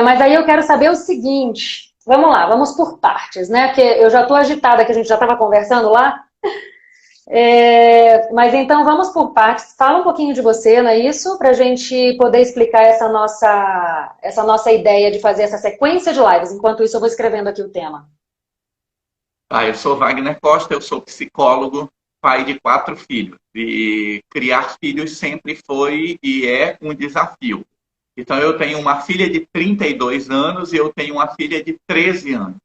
Mas aí eu quero saber o seguinte, vamos lá, vamos por partes, né? Porque eu já estou agitada, que a gente já estava conversando lá. Mas então vamos por partes. Fala um pouquinho de você, não é isso? Para a gente poder explicar essa nossa ideia de fazer essa sequência de lives. Enquanto isso, eu vou escrevendo aqui o tema. Eu sou Wagner Costa, eu sou psicólogo, pai de 4 filhos. E criar filhos sempre foi e é um desafio. Então, eu tenho uma filha de 32 anos e eu tenho uma filha de 13 anos.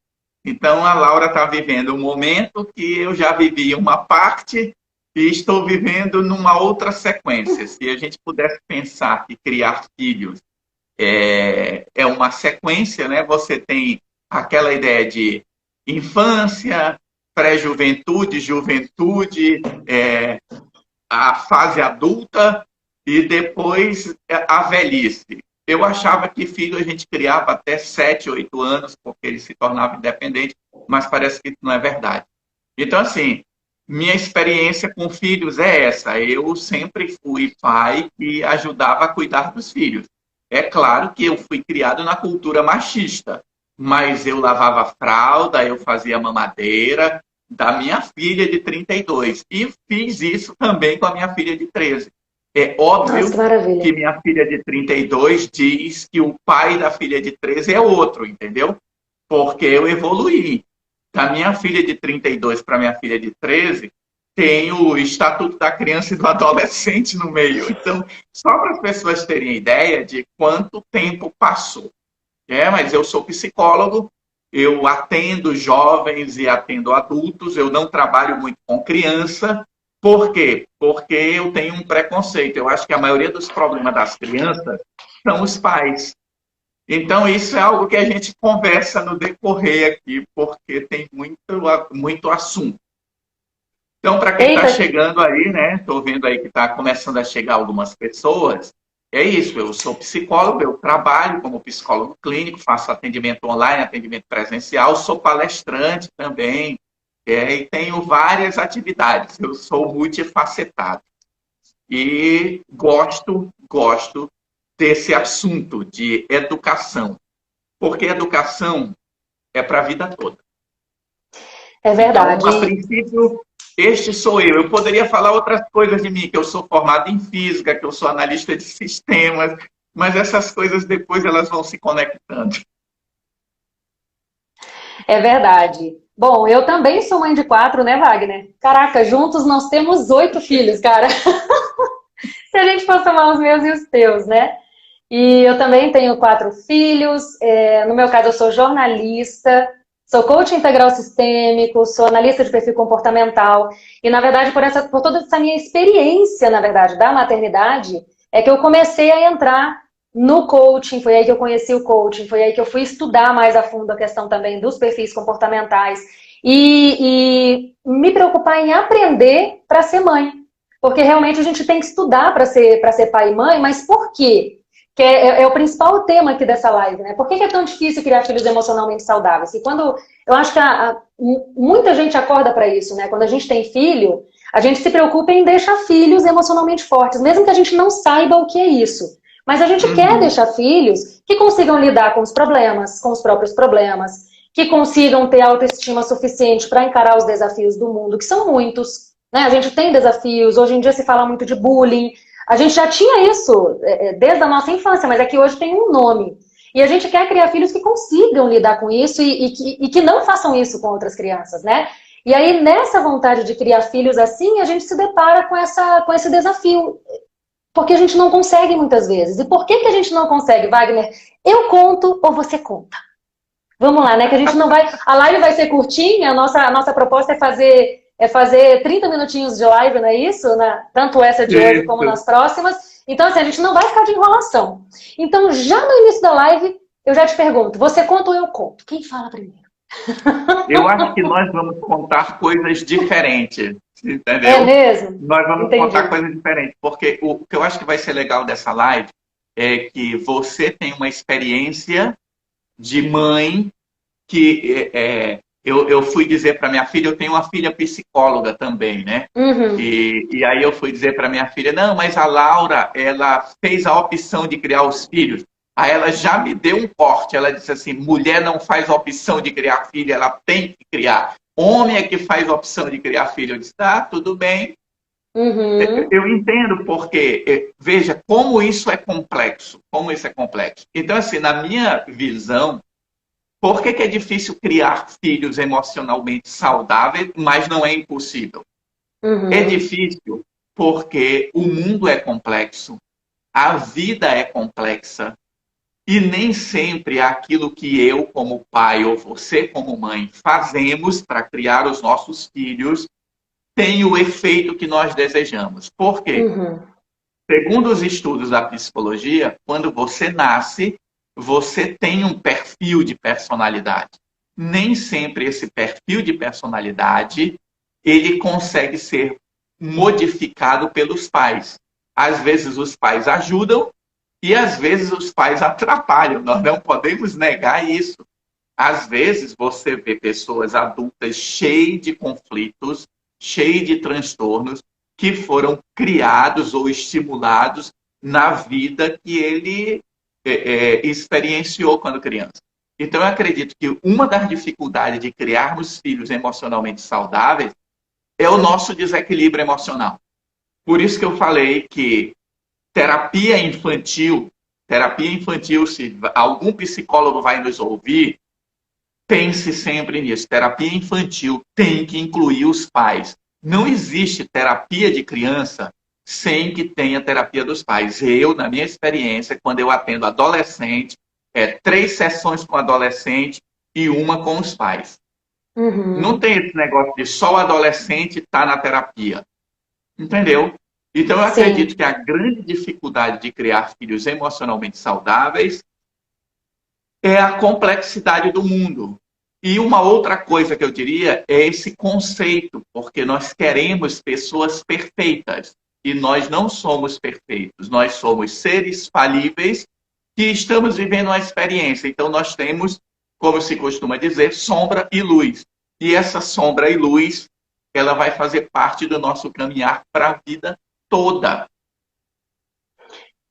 Então, a Laura está vivendo um momento que eu já vivi uma parte e estou vivendo numa outra sequência. Se a gente pudesse pensar que criar filhos é uma sequência, né? Você tem aquela ideia de infância, pré-juventude, juventude, a fase adulta e depois a velhice. Eu achava que filho a gente criava até 7, 8 anos, porque ele se tornava independente, mas parece que isso não é verdade. Então, assim, minha experiência com filhos é essa. Eu sempre fui pai que ajudava a cuidar dos filhos. É claro que eu fui criado na cultura machista, mas eu lavava fralda, eu fazia mamadeira da minha filha de 32 e fiz isso também com a minha filha de 13. É Nossa, que óbvio que maravilha. minha filha de 32 diz que o pai da filha de 13 é outro, entendeu? Porque eu evoluí. Da minha filha de 32 para minha filha de 13, tem o Estatuto da Criança e do Adolescente no meio. Então, só para as pessoas terem ideia de quanto tempo passou. Mas eu sou psicólogo, eu atendo jovens e atendo adultos, eu não trabalho muito com criança. Por quê? Porque eu tenho um preconceito. Eu acho que a maioria dos problemas das crianças são os pais. Então, isso é algo que a gente conversa no decorrer aqui, porque tem muito assunto. Então, para quem está Eita, chegando aí, né? Estou vendo aí que está começando a chegar algumas pessoas. É isso, eu sou psicólogo, eu trabalho como psicólogo clínico, faço atendimento online, atendimento presencial, sou palestrante também, e tenho várias atividades. Eu sou multifacetado. E gosto desse assunto de educação, porque educação é para a vida toda. é Então, a verdade. princípio, este sou eu. Eu poderia falar outras coisas de mim, que eu sou formado em física, que eu sou analista de sistemas, mas essas coisas depois elas vão se conectando. É verdade. Bom, eu também sou mãe de 4, né, Wagner? Caraca, juntos nós temos 8 filhos, cara. Se a gente for somar os meus e os teus, né? E eu também tenho 4 filhos. No meu caso, eu sou jornalista, sou coach integral sistêmico, sou analista de perfil comportamental. E, na verdade, por toda essa minha experiência, na verdade, da maternidade, é que eu comecei a entrar no coaching. Foi aí que eu conheci o coaching, foi aí que eu fui estudar mais a fundo a questão também dos perfis comportamentais e me preocupar em aprender para ser mãe. Porque realmente a gente tem que estudar para ser pai e mãe, mas por quê? Que é o principal tema aqui dessa live, né? Por que é tão difícil criar filhos emocionalmente saudáveis? E quando eu acho que muita gente acorda para isso, né? Quando a gente tem filho, a gente se preocupa em deixar filhos emocionalmente fortes, mesmo que a gente não saiba o que é isso. Mas a gente quer Uhum. deixar filhos que consigam lidar com os problemas, com os próprios problemas, que consigam ter autoestima suficiente para encarar os desafios do mundo, que são muitos, né? A gente tem desafios, hoje em dia se fala muito de bullying. A gente já tinha isso desde a nossa infância, mas é que hoje tem um nome. E a gente quer criar filhos que consigam lidar com isso e que não façam isso com outras crianças, né? E aí, nessa vontade de criar filhos assim, a gente se depara com esse desafio. Porque a gente não consegue muitas vezes. E por que a gente não consegue, Wagner? Eu conto ou você conta? Vamos lá, né? Que a gente não vai. A live vai ser curtinha, a nossa proposta é fazer 30 minutinhos de live, não é isso? Tanto essa de hoje como Isso. nas próximas. Então, assim, a gente não vai ficar de enrolação. Então, já no início da live, eu já te pergunto, você conta ou eu conto? Quem fala primeiro? Eu acho que nós vamos contar coisas diferentes, É entendeu? mesmo? Nós vamos contar Entendi. coisas diferentes, porque o que eu acho que vai ser legal dessa live é que você tem uma experiência de mãe que eu fui dizer para minha filha, eu tenho uma filha psicóloga também, né? Uhum. E aí eu fui dizer para minha filha, não, mas a Laura, ela fez a opção de criar os filhos. Aí ela já me deu um corte. Ela disse assim: mulher não faz opção de criar filho, ela tem que criar. Homem é que faz opção de criar filho. Eu disse: tá, tudo bem. Uhum. Eu entendo porque, veja, como isso é complexo. Como isso é complexo. Então, assim, na minha visão, por que é difícil criar filhos emocionalmente saudáveis, mas não é impossível? É Uhum. difícil porque o mundo é complexo, a vida é complexa. E nem sempre aquilo que eu, como pai, ou você, como mãe, fazemos para criar os nossos filhos tem o efeito que nós desejamos. Por quê? Uhum. Segundo os estudos da psicologia, quando você nasce, você tem um perfil de personalidade. Nem sempre esse perfil de personalidade ele consegue ser modificado pelos pais. Às vezes os pais ajudam e às vezes os pais atrapalham. Nós não podemos negar isso. Às vezes você vê pessoas adultas cheias de conflitos, cheias de transtornos, que foram criados ou estimulados na vida que ele experienciou quando criança. Então, eu acredito que uma das dificuldades de criarmos filhos emocionalmente saudáveis é o nosso desequilíbrio emocional. Por isso que eu falei que terapia infantil, se algum psicólogo vai nos ouvir, pense sempre nisso. Terapia infantil tem que incluir os pais. Não existe terapia de criança sem que tenha terapia dos pais. Eu, na minha experiência, quando eu atendo adolescente, 3 sessões com adolescente e uma com os pais. Não Uhum. tem esse negócio de só o adolescente estar na terapia. Entendeu? Então, eu acredito Sim. que a grande dificuldade de criar filhos emocionalmente saudáveis é a complexidade do mundo. E uma outra coisa que eu diria é esse conceito, porque nós queremos pessoas perfeitas. E nós não somos perfeitos, nós somos seres falíveis que estamos vivendo uma experiência. Então, nós temos, como se costuma dizer, sombra e luz. E essa sombra e luz, ela vai fazer parte do nosso caminhar para a vida toda.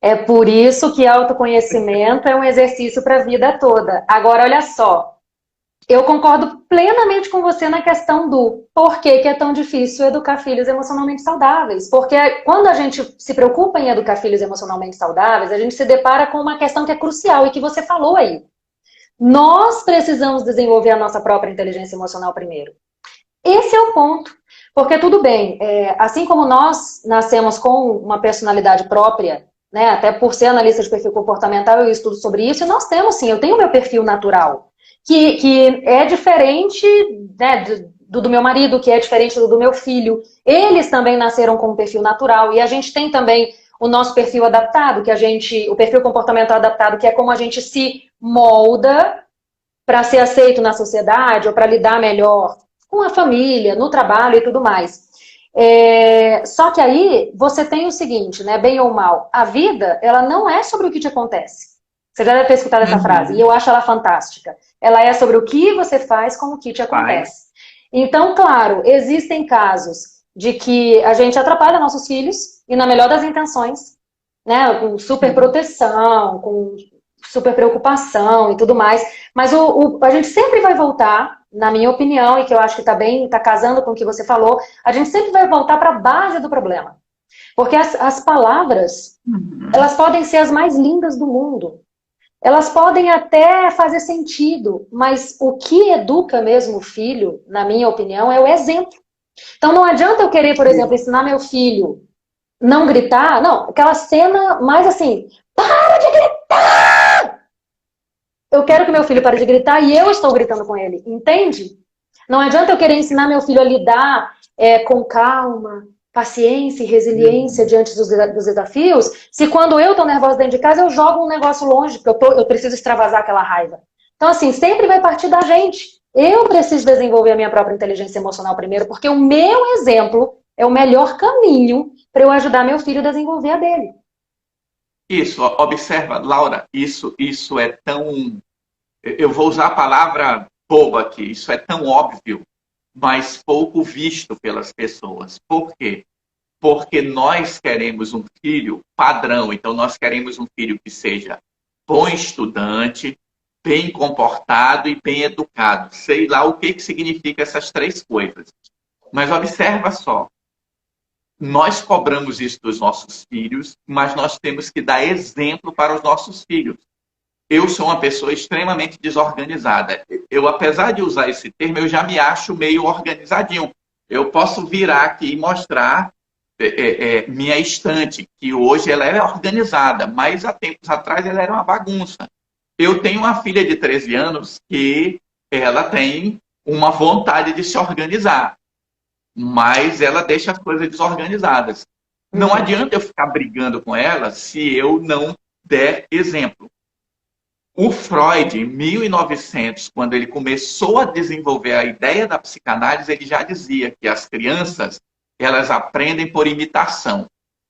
É por isso que autoconhecimento é um exercício para a vida toda. Agora, olha só, eu concordo plenamente com você na questão do porquê que é tão difícil educar filhos emocionalmente saudáveis. Porque quando a gente se preocupa em educar filhos emocionalmente saudáveis, a gente se depara com uma questão que é crucial e que você falou aí. Nós precisamos desenvolver a nossa própria inteligência emocional primeiro. Esse é o ponto. Porque tudo bem, assim como nós nascemos com uma personalidade própria, né, até por ser analista de perfil comportamental, eu estudo sobre isso, e nós temos sim, eu tenho meu perfil natural, que é diferente, né, do meu marido, que é diferente do meu filho. Eles também nasceram com um perfil natural, e a gente tem também o nosso perfil adaptado, o perfil comportamental adaptado, que é como a gente se molda para ser aceito na sociedade ou para lidar melhor com a família, no trabalho e tudo mais. Só que aí você tem o seguinte, né, bem ou mal, a vida, ela não é sobre o que te acontece. Você já deve ter escutado essa frase, e Uhum. eu acho ela fantástica. Ela é sobre o que você faz com o que te Faz. acontece. Então, claro, existem casos de que a gente atrapalha nossos filhos, e na melhor das intenções, né, com super proteção, com super preocupação e tudo mais, mas a gente sempre vai voltar, na minha opinião, e que eu acho que tá casando com o que você falou, a gente sempre vai voltar para a base do problema. Porque as palavras, Uhum. elas podem ser as mais lindas do mundo. Elas podem até fazer sentido, mas o que educa mesmo o filho, na minha opinião, é o exemplo. Então não adianta eu querer, por exemplo, ensinar meu filho não gritar, não, aquela cena mais assim, para de gritar! Eu quero que meu filho pare de gritar e eu estou gritando com ele, entende? Não adianta eu querer ensinar meu filho a lidar com calma, paciência e resiliência Uhum. diante dos desafios, se quando eu estou nervosa dentro de casa, eu jogo um negócio longe, porque eu preciso extravasar aquela raiva. Então, assim, sempre vai partir da gente. Eu preciso desenvolver a minha própria inteligência emocional primeiro, porque o meu exemplo é o melhor caminho para eu ajudar meu filho a desenvolver a dele. Isso, observa, Laura, isso é tão. Eu vou usar a palavra boba aqui, isso é tão óbvio, mas pouco visto pelas pessoas. Por quê? Porque nós queremos um filho padrão, então nós queremos um filho que seja bom estudante, bem comportado e bem educado. Sei lá o que significa essas três coisas. Mas observa só, nós cobramos isso dos nossos filhos, mas nós temos que dar exemplo para os nossos filhos. Eu sou uma pessoa extremamente desorganizada. Eu, apesar de usar esse termo, eu já me acho meio organizadinho. Eu posso virar aqui e mostrar minha estante, que hoje ela é organizada, mas há tempos atrás ela era uma bagunça. Eu tenho uma filha de 13 anos que ela tem uma vontade de se organizar, mas ela deixa as coisas desorganizadas. Não adianta eu ficar brigando com ela se eu não der exemplo. O Freud, em 1900, quando ele começou a desenvolver a ideia da psicanálise, ele já dizia que as crianças, elas aprendem por imitação.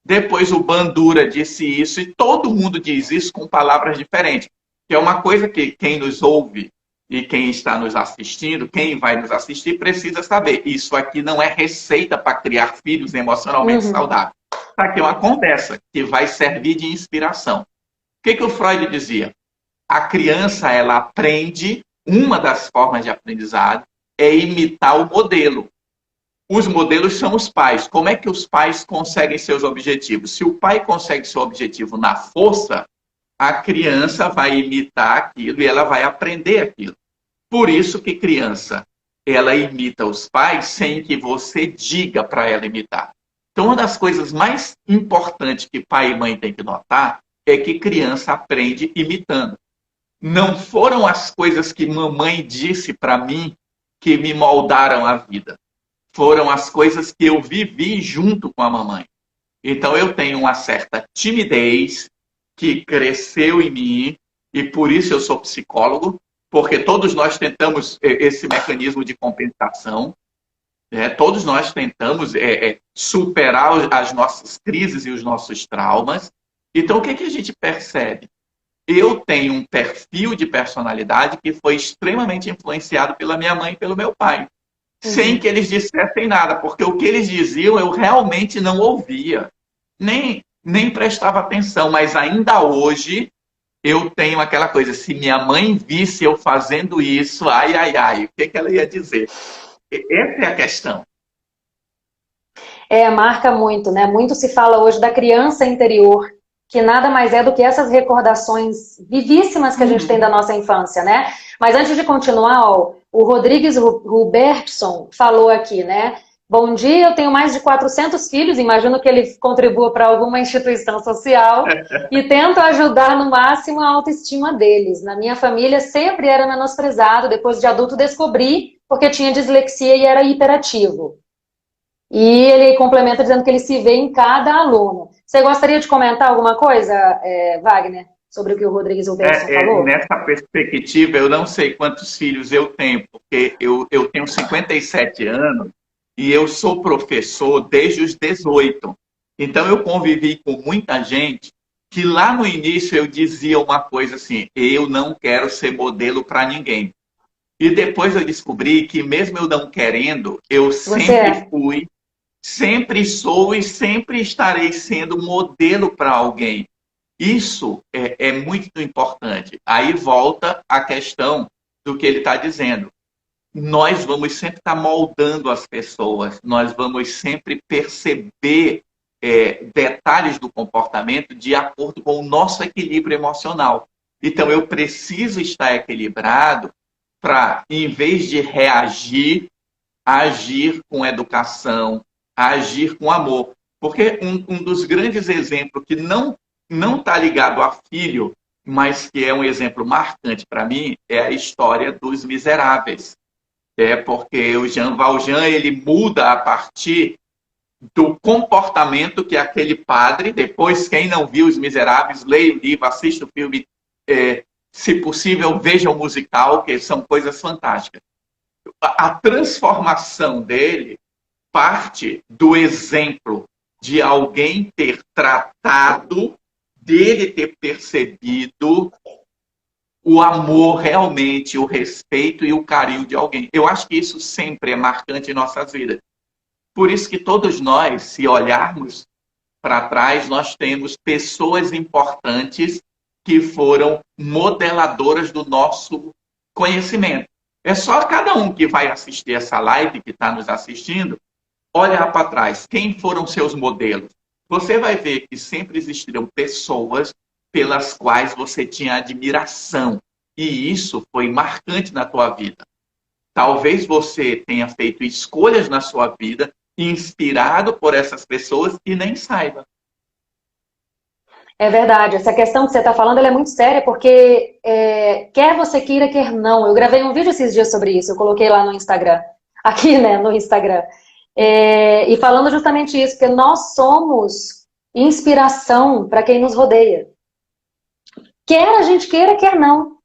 Depois o Bandura disse isso, e todo mundo diz isso com palavras diferentes. Que é uma coisa que quem nos ouve e quem está nos assistindo, quem vai nos assistir, precisa saber. Isso aqui não é receita para criar filhos emocionalmente saudáveis. Isso aqui é uma conversa que vai servir de inspiração. O que o Freud dizia? A criança, ela aprende, uma das formas de aprendizado é imitar o modelo. Os modelos são os pais. Como é que os pais conseguem seus objetivos? Se o pai consegue seu objetivo na força, a criança vai imitar aquilo e ela vai aprender aquilo. Por isso que criança, ela imita os pais sem que você diga para ela imitar. Então, uma das coisas mais importantes que pai e mãe têm que notar é que criança aprende imitando. Não foram as coisas que mamãe disse para mim que me moldaram a vida. Foram as coisas que eu vivi junto com a mamãe. Então, eu tenho uma certa timidez que cresceu em mim, e por isso eu sou psicólogo, porque todos nós tentamos esse mecanismo de compensação, todos nós tentamos superar as nossas crises e os nossos traumas. Então, o que a gente percebe? Eu tenho um perfil de personalidade que foi extremamente influenciado pela minha mãe e pelo meu pai. Sem que eles dissessem nada, porque o que eles diziam eu realmente não ouvia. Nem prestava atenção, mas ainda hoje eu tenho aquela coisa, se minha mãe visse eu fazendo isso, ai, ai, ai, o que ela ia dizer? Essa é a questão. Marca muito, né? Muito se fala hoje da criança interior, que nada mais é do que essas recordações vivíssimas que a gente tem da nossa infância, né? Mas antes de continuar, ó, o Rodrigues Robertson falou aqui, né? Bom dia, eu tenho mais de 400 filhos, imagino que ele contribua para alguma instituição social e tento ajudar no máximo a autoestima deles. Na minha família sempre era menosprezado, depois de adulto descobri porque tinha dislexia e era hiperativo. E ele complementa dizendo que ele se vê em cada aluno. Você gostaria de comentar alguma coisa, Wagner, sobre o que o Rodrigues Robertson falou? Nessa perspectiva, eu não sei quantos filhos eu tenho, porque eu tenho 57 anos e eu sou professor desde os 18. Então, eu convivi com muita gente que lá no início eu dizia uma coisa assim, eu não quero ser modelo para ninguém. E depois eu descobri que mesmo eu não querendo, eu sempre fui, sempre sou e sempre estarei sendo modelo para alguém. Isso é muito importante. Aí volta a questão do que ele está dizendo. Nós vamos sempre estar moldando as pessoas, nós vamos sempre perceber detalhes do comportamento de acordo com o nosso equilíbrio emocional. Então, eu preciso estar equilibrado para, em vez de reagir, agir com educação, agir com amor. Porque um dos grandes exemplos que não está ligado a filho, mas que é um exemplo marcante para mim, é a história dos Miseráveis. Porque o Jean Valjean, ele muda a partir do comportamento que aquele padre, depois, quem não viu Os Miseráveis, leia o livro, assista o filme, se possível, veja o musical, que são coisas fantásticas. A transformação dele parte do exemplo de alguém ter tratado, dele ter percebido o amor realmente, o respeito e o carinho de alguém. Eu acho que isso sempre é marcante em nossas vidas. Por isso que todos nós, se olharmos para trás, nós temos pessoas importantes que foram modeladoras do nosso conhecimento. É só cada um que vai assistir essa live, que está nos assistindo, olhar para trás. Quem foram seus modelos? Você vai ver que sempre existiram pessoas pelas quais você tinha admiração. E isso foi marcante na tua vida. Talvez você tenha feito escolhas na sua vida inspirado por essas pessoas e nem saiba. É verdade, essa questão que você está falando ela é muito séria, porque quer você queira, quer não. Eu gravei um vídeo esses dias sobre isso, eu coloquei lá no Instagram, aqui, né, no Instagram. E falando justamente isso, porque nós somos inspiração para quem nos rodeia. Quer a gente queira, quer não.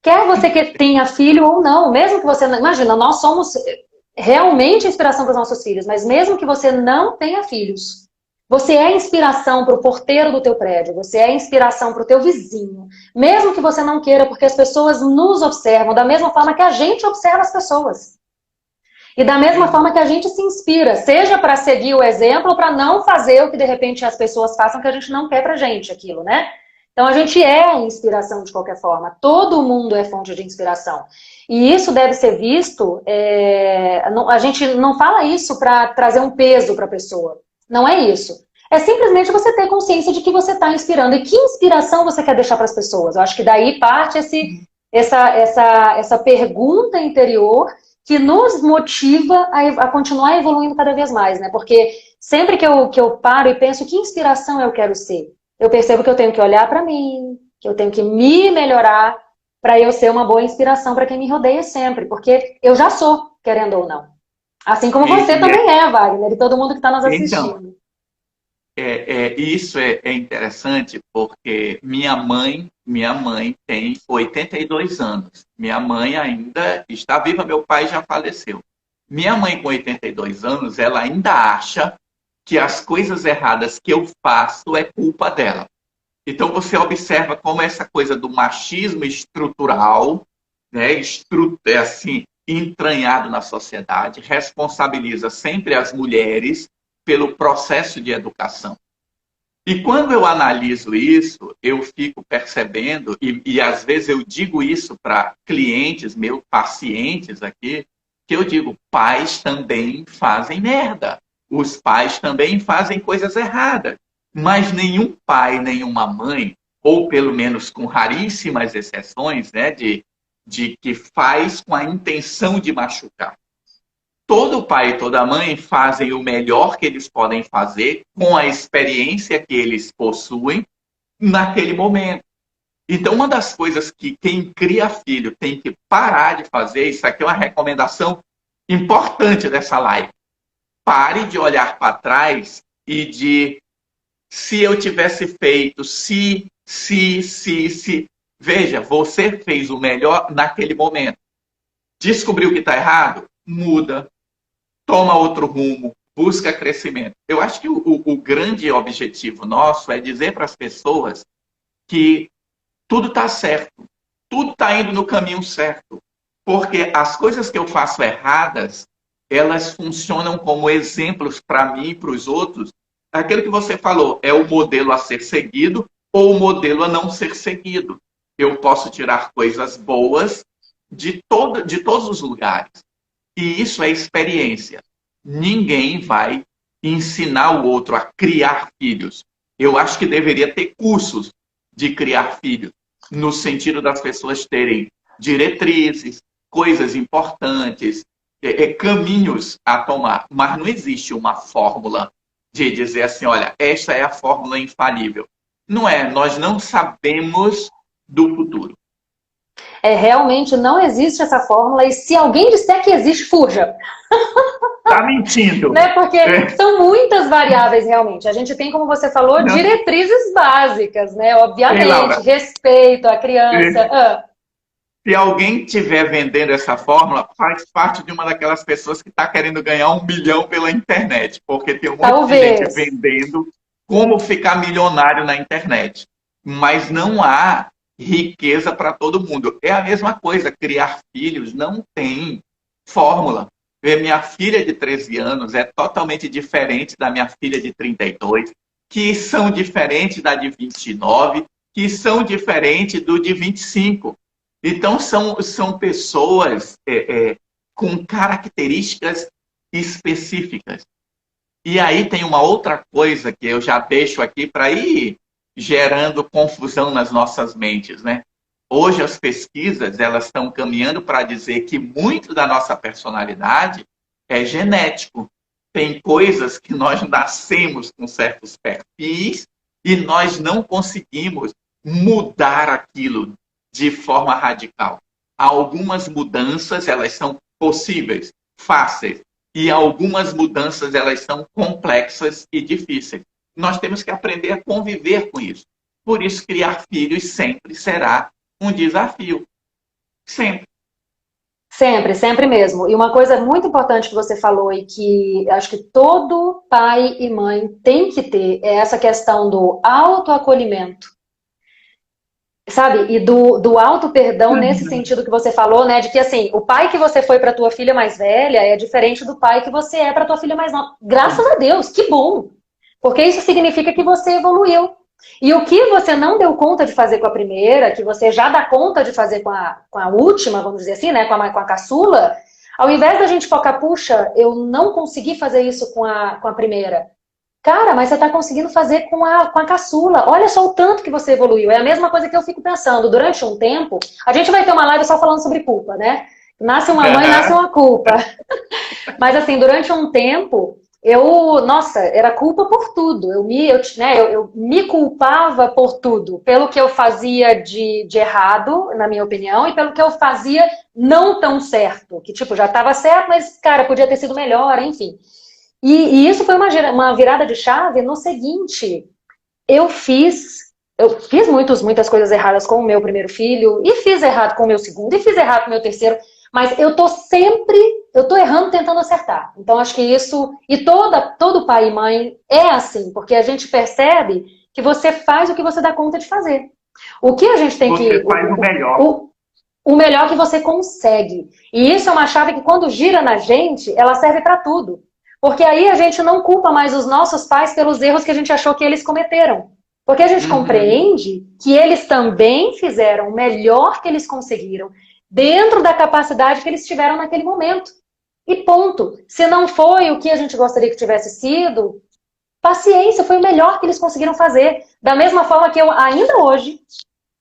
Quer você que tenha filho ou não, mesmo que você não... Imagina, nós somos realmente inspiração para os nossos filhos, mas mesmo que você não tenha filhos, você é inspiração para o porteiro do teu prédio, você é inspiração para o teu vizinho, mesmo que você não queira, porque as pessoas nos observam da mesma forma que a gente observa as pessoas. E da mesma forma que a gente se inspira, seja para seguir o exemplo ou para não fazer o que de repente as pessoas façam que a gente não quer pra gente aquilo, né? Então a gente é inspiração de qualquer forma, todo mundo é fonte de inspiração. E isso deve ser visto, a gente não fala isso para trazer um peso para a pessoa, não é isso. É simplesmente você ter consciência de que você está inspirando e que inspiração você quer deixar para as pessoas. Eu acho que daí parte essa pergunta interior que nos motiva a continuar evoluindo cada vez mais, né? Porque sempre que eu paro e penso que inspiração eu quero ser, eu percebo que eu tenho que olhar para mim, que eu tenho que me melhorar para eu ser uma boa inspiração para quem me rodeia sempre, porque eu já sou, querendo ou não. Assim como você também Wagner, e todo mundo que está nos assistindo. Isso é interessante porque minha mãe tem 82 anos. Minha mãe ainda está viva, meu pai já faleceu. Minha mãe com 82 anos, ela ainda acha que as coisas erradas que eu faço é culpa dela. Então você observa como essa coisa do machismo estrutural, né, assim, entranhado na sociedade, responsabiliza sempre as mulheres pelo processo de educação. E quando eu analiso isso, eu fico percebendo, e às vezes eu digo isso para clientes, meus pacientes aqui, que eu digo, pais também fazem merda. Os pais também fazem coisas erradas. Mas nenhum pai, nenhuma mãe, ou pelo menos com raríssimas exceções, né, de que faz com a intenção de machucar. Todo pai e toda mãe fazem o melhor que eles podem fazer com a experiência que eles possuem naquele momento. Então, uma das coisas que quem cria filho tem que parar de fazer, isso aqui é uma recomendação importante dessa live. Pare de olhar para trás e de se eu tivesse feito, se. Veja, você fez o melhor naquele momento. Descobriu que está errado? Muda. Toma outro rumo. Busca crescimento. Eu acho que o grande objetivo nosso é dizer para as pessoas que tudo está certo. Tudo está indo no caminho certo. Porque as coisas que eu faço erradas, elas funcionam como exemplos para mim e para os outros. Aquilo que você falou, é o modelo a ser seguido ou o modelo a não ser seguido. Eu posso tirar coisas boas de todos os lugares. E isso é experiência. Ninguém vai ensinar o outro a criar filhos. Eu acho que deveria ter cursos de criar filhos, no sentido das pessoas terem diretrizes, coisas importantes, caminhos a tomar. Mas não existe uma fórmula de dizer assim, olha, esta é a fórmula infalível. Não é, nós não sabemos do futuro. Realmente não existe essa fórmula, e se alguém disser que existe, fuja. Tá mentindo. Né? Porque são muitas variáveis, realmente. A gente tem, como você falou, diretrizes básicas, né? Obviamente, respeito à criança. Se alguém estiver vendendo essa fórmula, faz parte de uma daquelas pessoas que está querendo ganhar 1 milhão pela internet, porque tem um monte de gente vendendo como ficar milionário na internet. Mas não há riqueza para todo mundo. É a mesma coisa, criar filhos não tem fórmula. Minha filha de 13 anos é totalmente diferente da minha filha de 32, que são diferentes da de 29, que são diferentes do de 25. Então, são pessoas com características específicas. E aí tem uma outra coisa que eu já deixo aqui para ir gerando confusão nas nossas mentes, né? Hoje as pesquisas elas estão caminhando para dizer que muito da nossa personalidade é genético. Tem coisas que nós nascemos com certos perfis e nós não conseguimos mudar aquilo de forma radical. Algumas mudanças elas são possíveis, fáceis, e algumas mudanças elas são complexas e difíceis. Nós temos que aprender a conviver com isso. Por isso, criar filhos sempre será um desafio. Sempre. Sempre, sempre mesmo. E uma coisa muito importante que você falou e que acho que todo pai e mãe tem que ter é essa questão do autoacolhimento. Sabe? E do auto-perdão nesse sentido que você falou, né? De que, assim, o pai que você foi para tua filha mais velha é diferente do pai que você é para tua filha mais nova. Graças a Deus, que bom! Porque isso significa que você evoluiu. E o que você não deu conta de fazer com a primeira, que você já dá conta de fazer com a última, vamos dizer assim, né? Com a caçula, ao invés da gente focar, puxa, eu não consegui fazer isso com a primeira. Cara, mas você está conseguindo fazer com a caçula. Olha só o tanto que você evoluiu. É a mesma coisa que eu fico pensando. Durante um tempo, a gente vai ter uma live só falando sobre culpa, né? Nasce uma mãe, nasce uma culpa. Mas assim, durante um tempo, nossa, era culpa por tudo. Eu me culpava por tudo. Pelo que eu fazia de errado, na minha opinião, e pelo que eu fazia não tão certo. Que tipo, já estava certo, mas, cara, podia ter sido melhor, enfim. E isso foi uma virada de chave no seguinte, eu fiz muitas coisas erradas com o meu primeiro filho, e fiz errado com o meu segundo, e fiz errado com o meu terceiro, mas eu tô errando tentando acertar. Então acho que isso, e todo pai e mãe é assim, porque a gente percebe que você faz o que você dá conta de fazer. O que a gente tem Você faz o melhor. O melhor que você consegue. E isso é uma chave que quando gira na gente, ela serve para tudo. Porque aí a gente não culpa mais os nossos pais pelos erros que a gente achou que eles cometeram. Porque a gente compreende que eles também fizeram o melhor que eles conseguiram dentro da capacidade que eles tiveram naquele momento. E ponto. Se não foi o que a gente gostaria que tivesse sido, paciência, foi o melhor que eles conseguiram fazer. Da mesma forma que eu ainda hoje,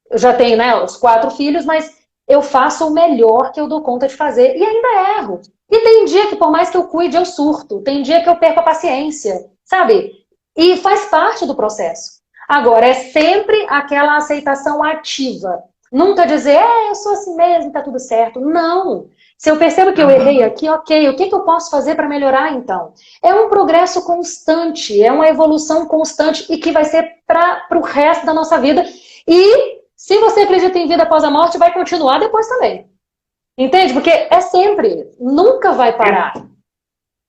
eu já tenho, né, os 4 filhos, mas eu faço o melhor que eu dou conta de fazer e ainda erro. E tem dia que, por mais que eu cuide, eu surto. Tem dia que eu perco a paciência, sabe? E faz parte do processo. Agora, é sempre aquela aceitação ativa. Nunca dizer, eu sou assim mesmo, tá tudo certo. Não. Se eu percebo que eu errei aqui, ok, o que eu posso fazer para melhorar, então? É um progresso constante, é uma evolução constante e que vai ser para o resto da nossa vida. E se você acredita em vida após a morte, vai continuar depois também. Entende? Porque é sempre, nunca vai parar.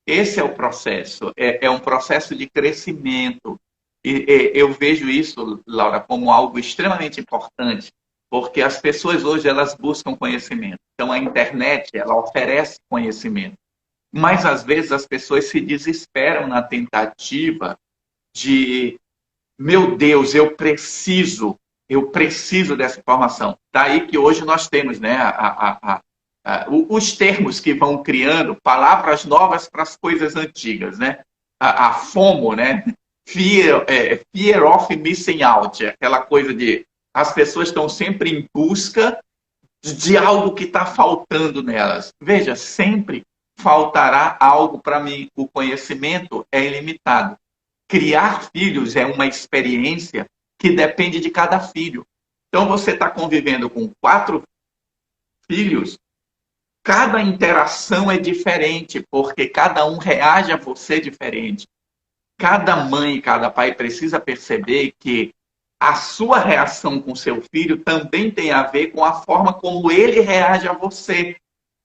Esse é o processo, é um processo de crescimento. E eu vejo isso, Laura, como algo extremamente importante, porque as pessoas hoje elas buscam conhecimento. Então a internet ela oferece conhecimento, mas às vezes as pessoas se desesperam na tentativa de, meu Deus, eu preciso dessa informação. Daí que hoje nós temos, né, os termos que vão criando palavras novas para as coisas antigas, né? A FOMO, né? Fear of missing out, aquela coisa de as pessoas estão sempre em busca de algo que está faltando nelas. Veja, sempre faltará algo para mim. O conhecimento é ilimitado. Criar filhos é uma experiência que depende de cada filho. Então, você está convivendo com 4 filhos, cada interação é diferente, porque cada um reage a você diferente. Cada mãe e cada pai precisa perceber que a sua reação com seu filho também tem a ver com a forma como ele reage a você.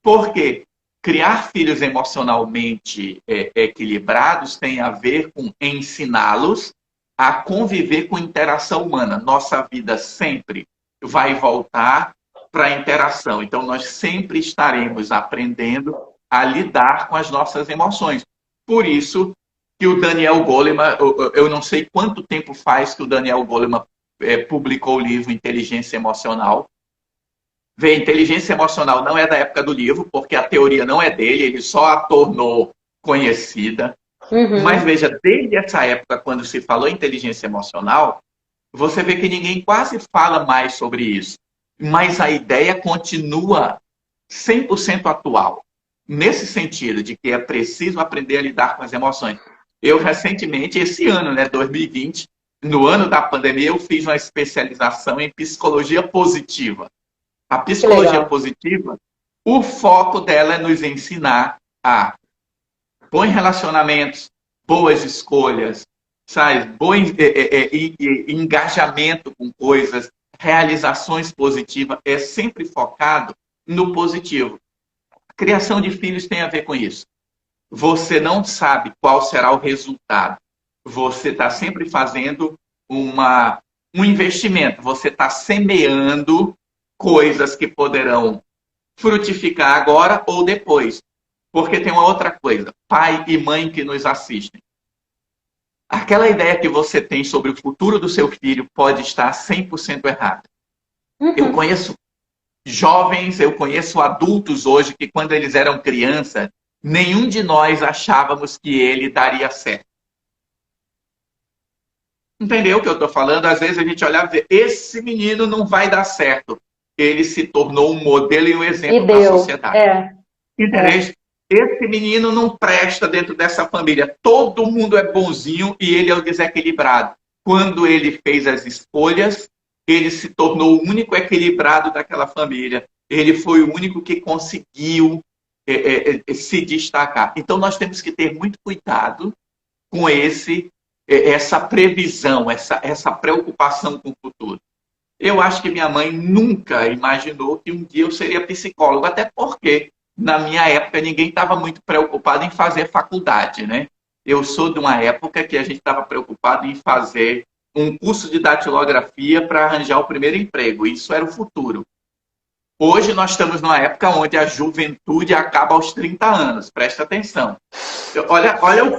Por quê? Criar filhos emocionalmente equilibrados tem a ver com ensiná-los a conviver com interação humana. Nossa vida sempre vai voltar para a interação. Então, nós sempre estaremos aprendendo a lidar com as nossas emoções. Por isso que o Daniel Goleman, eu não sei quanto tempo faz que o Daniel Goleman publicou o livro Inteligência Emocional. Vê, inteligência emocional não é da época do livro, porque a teoria não é dele, ele só a tornou conhecida. Mas veja, desde essa época, quando se falou inteligência emocional, você vê que ninguém quase fala mais sobre isso. Mas a ideia continua 100% atual. Nesse sentido, de que é preciso aprender a lidar com as emoções. Eu, recentemente, esse ano, né, 2020, no ano da pandemia, eu fiz uma especialização em psicologia positiva. A psicologia positiva, o foco dela é nos ensinar a bons relacionamentos, boas escolhas, sabe? Bom engajamento com coisas, realizações positivas, é sempre focado no positivo. A criação de filhos tem a ver com isso. Você não sabe qual será o resultado. Você está sempre fazendo um investimento. Você está semeando coisas que poderão frutificar agora ou depois. Porque tem uma outra coisa. Pai e mãe que nos assistem. Aquela ideia que você tem sobre o futuro do seu filho pode estar 100% errada. Eu conheço jovens, eu conheço adultos hoje que quando eles eram crianças, nenhum de nós achávamos que ele daria certo. Entendeu o que eu estou falando? Às vezes a gente olhava e dizer, esse menino não vai dar certo. Ele se tornou um modelo e um exemplo para a sociedade. Entendeu? Esse menino não presta dentro dessa família. Todo mundo é bonzinho e ele é o desequilibrado. Quando ele fez as escolhas, ele se tornou o único equilibrado daquela família. Ele foi o único que conseguiu se destacar. Então, nós temos que ter muito cuidado com essa previsão, essa preocupação com o futuro. Eu acho que minha mãe nunca imaginou que um dia eu seria psicólogo, até porque, na minha época, ninguém estava muito preocupado em fazer faculdade, né? Eu sou de uma época que a gente estava preocupado em fazer um curso de datilografia para arranjar o primeiro emprego. Isso era o futuro. Hoje nós estamos numa época onde a juventude acaba aos 30 anos. Presta atenção. Olha o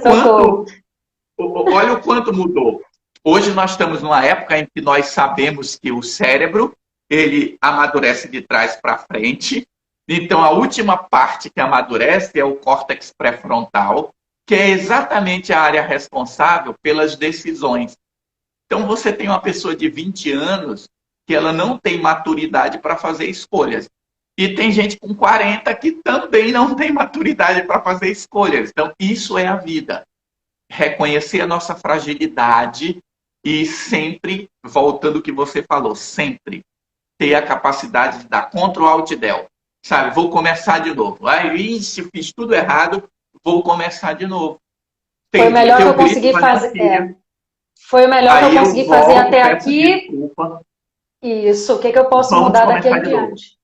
quanto mudou. Hoje nós estamos numa época em que nós sabemos que o cérebro ele amadurece de trás para frente. Então, a última parte que amadurece é o córtex pré-frontal, que é exatamente a área responsável pelas decisões. Então, você tem uma pessoa de 20 anos que ela não tem maturidade para fazer escolhas. E tem gente com 40 que também não tem maturidade para fazer escolhas. Então, isso é a vida. Reconhecer a nossa fragilidade e sempre, voltando ao que você falou, sempre ter a capacidade de dar Ctrl Alt Del. Sabe, vou começar de novo. Se fiz tudo errado, vou começar de novo. Foi o melhor que eu consegui fazer. Foi o melhor que eu consegui fazer até aqui. Desculpa. Isso, o que eu posso mudar daqui em diante?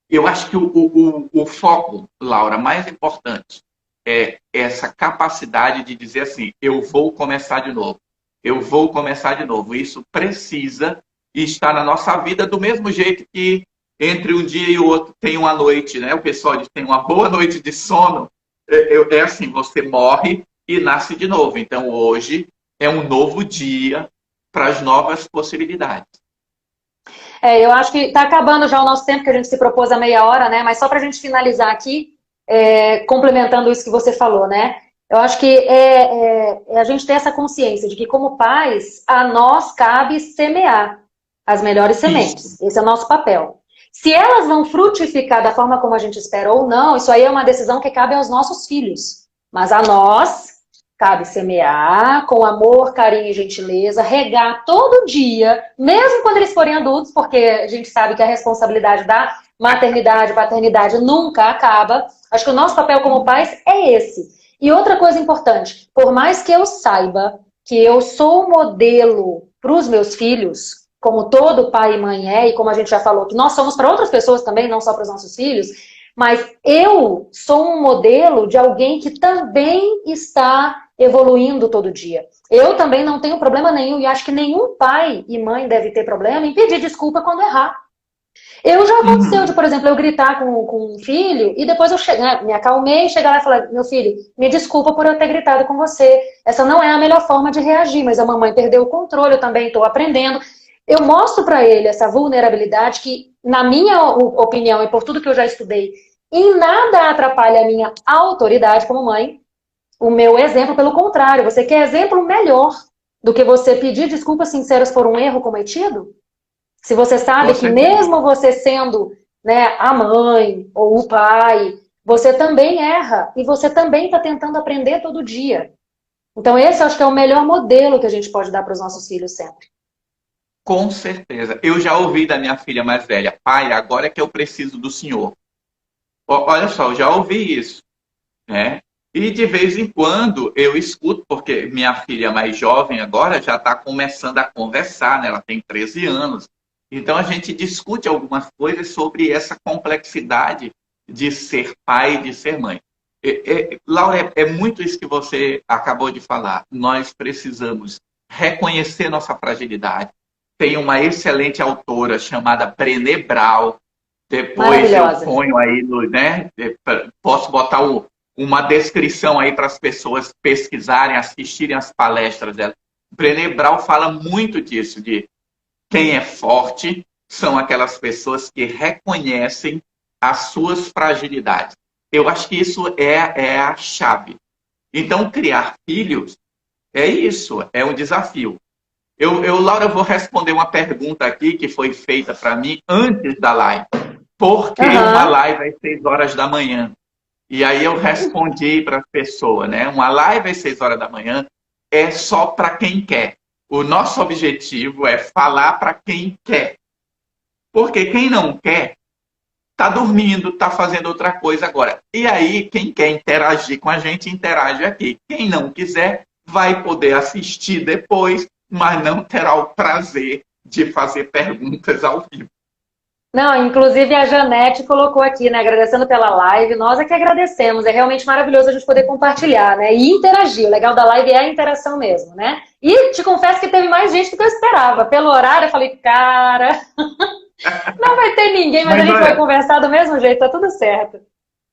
Eu acho que o foco, Laura, mais importante é essa capacidade de dizer assim, eu vou começar de novo. Eu vou começar de novo. Isso precisa estar na nossa vida do mesmo jeito que entre um dia e o outro tem uma noite, né? O pessoal diz tem uma boa noite de sono. É assim, você morre e nasce de novo. Então, hoje é um novo dia para as novas possibilidades. Eu acho que está acabando já o nosso tempo, que a gente se propôs a meia hora, né? Mas só para a gente finalizar aqui, complementando isso que você falou, né? Eu acho que a gente ter essa consciência de que, como pais, a nós cabe semear as melhores sementes. Esse é o nosso papel. Se elas vão frutificar da forma como a gente espera ou não, isso aí é uma decisão que cabe aos nossos filhos. Mas a nós cabe semear com amor, carinho e gentileza, regar todo dia, mesmo quando eles forem adultos, porque a gente sabe que a responsabilidade da maternidade, paternidade nunca acaba. Acho que o nosso papel como pais é esse. E outra coisa importante, por mais que eu saiba que eu sou o modelo para os meus filhos, como todo pai e mãe e como a gente já falou, que nós somos para outras pessoas também, não só para os nossos filhos, mas eu sou um modelo de alguém que também está evoluindo todo dia. Eu também não tenho problema nenhum, e acho que nenhum pai e mãe deve ter problema em pedir desculpa quando errar. Eu já aconteceu de, por exemplo, eu gritar com um filho e depois eu me acalmei, chegar lá e falar, meu filho, me desculpa por eu ter gritado com você. Essa não é a melhor forma de reagir, mas a mamãe perdeu o controle, eu também estou aprendendo. eu mostro para ele essa vulnerabilidade que, na minha opinião e por tudo que eu já estudei, em nada atrapalha a minha autoridade como mãe, o meu exemplo, pelo contrário, você quer exemplo melhor do que você pedir desculpas sinceras por um erro cometido? Se você sabe que mesmo você sendo, né, a mãe ou o pai, você também erra e você também está tentando aprender todo dia. Então esse eu acho que é o melhor modelo que a gente pode dar para os nossos filhos sempre. Com certeza. Eu já ouvi da minha filha mais velha, pai, agora é que eu preciso do senhor. Olha só, eu já ouvi isso, né? E de vez em quando eu escuto, porque minha filha mais jovem agora já está começando a conversar, né? Ela tem 13 anos. Então a gente discute algumas coisas sobre essa complexidade de ser pai e de ser mãe. Laura, é muito isso que você acabou de falar. Nós precisamos reconhecer nossa fragilidade. Tem uma excelente autora chamada Brené Brown. Depois eu ponho aí, né? Posso botar uma descrição aí para as pessoas pesquisarem, assistirem as palestras dela. Brené Brown fala muito disso, de quem é forte são aquelas pessoas que reconhecem as suas fragilidades. Eu acho que isso é a chave. Então, criar filhos é isso, é um desafio. Laura, eu vou responder uma pergunta aqui que foi feita para mim antes da live. Por que uma live às 6 horas da manhã? E aí eu respondi para a pessoa, né? Uma live às 6 horas da manhã é só para quem quer. O nosso objetivo é falar para quem quer. Porque quem não quer, está dormindo, está fazendo outra coisa agora. E aí, quem quer interagir com a gente, interage aqui. Quem não quiser, vai poder assistir depois, mas não terá o prazer de fazer perguntas ao vivo. Não, inclusive a Janete colocou aqui, né, agradecendo pela live. Nós é que agradecemos, é realmente maravilhoso a gente poder compartilhar, né, e interagir. O legal da live é a interação mesmo, né? E te confesso que teve mais gente do que eu esperava. Pelo horário, eu falei, cara, não vai ter ninguém, mas a gente vai conversar do mesmo jeito, tá tudo certo.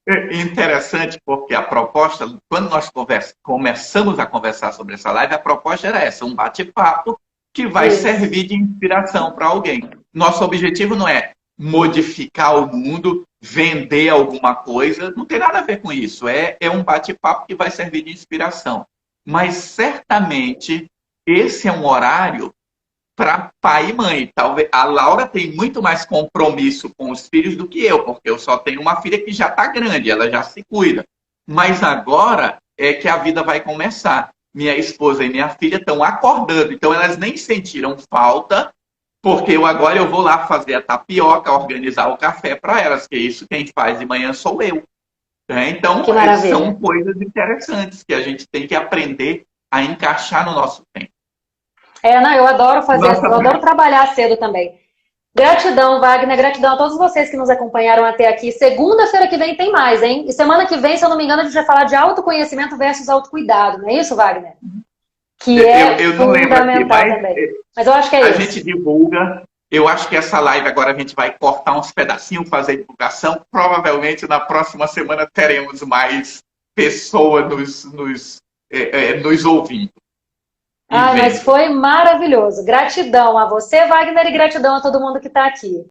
É interessante porque a proposta, quando nós começamos a conversar sobre essa live, a proposta era essa, um bate-papo que vai servir de inspiração para alguém. Nosso objetivo não é modificar o mundo, vender alguma coisa, não tem nada a ver com isso. É um bate-papo que vai servir de inspiração. Mas certamente esse é um horário para pai e mãe. Talvez a Laura tem muito mais compromisso com os filhos do que eu, porque eu só tenho uma filha que já está grande, ela já se cuida. Mas agora é que a vida vai começar. Minha esposa e minha filha estão acordando, então elas nem sentiram falta, porque agora eu vou lá fazer a tapioca, organizar o café para elas, que isso quem faz de manhã sou eu. Então, são coisas interessantes que a gente tem que aprender a encaixar no nosso tempo. Não, eu adoro fazer, eu adoro trabalhar cedo também. Gratidão, Wagner, gratidão a todos vocês que nos acompanharam até aqui. Segunda-feira que vem tem mais, hein? E semana que vem, se eu não me engano, a gente vai falar de autoconhecimento versus autocuidado, não é isso, Wagner? Que eu não fundamental aqui, também. Mas eu acho que é isso. A gente divulga. Eu acho que essa live agora a gente vai cortar uns pedacinhos, fazer divulgação. Provavelmente na próxima semana teremos mais pessoas nos ouvindo. Mas foi maravilhoso. Gratidão a você, Wagner, e gratidão a todo mundo que está aqui.